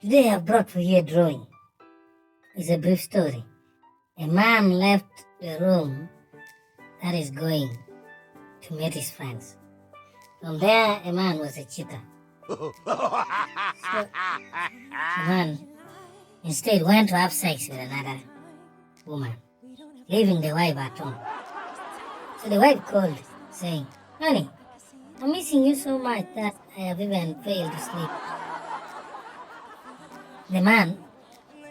Today I brought for you a drawing. It's a brief story. A man left the room that is going to meet his friends. From there, a man was a cheater. So, the man instead went to have sex with another woman, leaving the wife at home. So the wife called, saying, "Honey, I'm missing you so much that I have even failed to sleep." The man,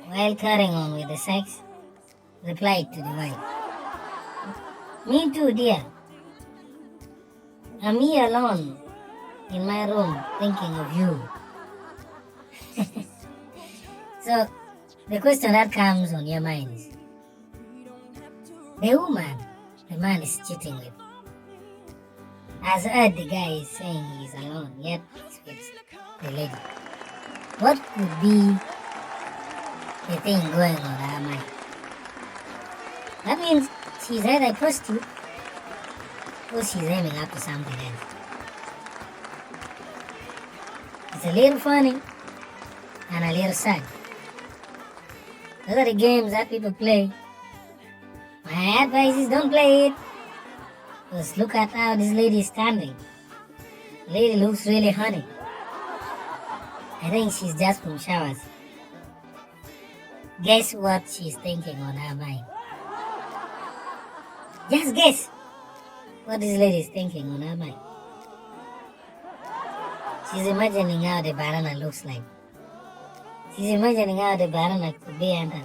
while carrying on with the sex, replied to the wife, "Me too, dear. I'm here alone in my room thinking of you." So, the question that comes on your mind is, the woman the man is cheating with has heard the guy is saying he's alone, yet he's with the lady. What could be the thing going on in her mind? That means she's either a prostitute or she's aiming up to something else. It's a little funny and a little sad. Those are the games that people play. My advice is don't play it. Just look at how this lady is standing. The lady looks really honey. I think she's just from showers. Guess what she's thinking on her mind? Just guess what this lady is thinking on her mind. She's imagining how the banana looks like. She's imagining how the banana could be under.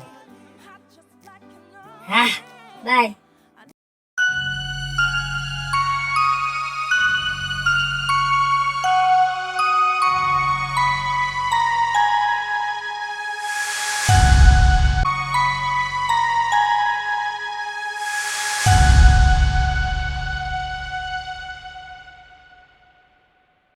Bye.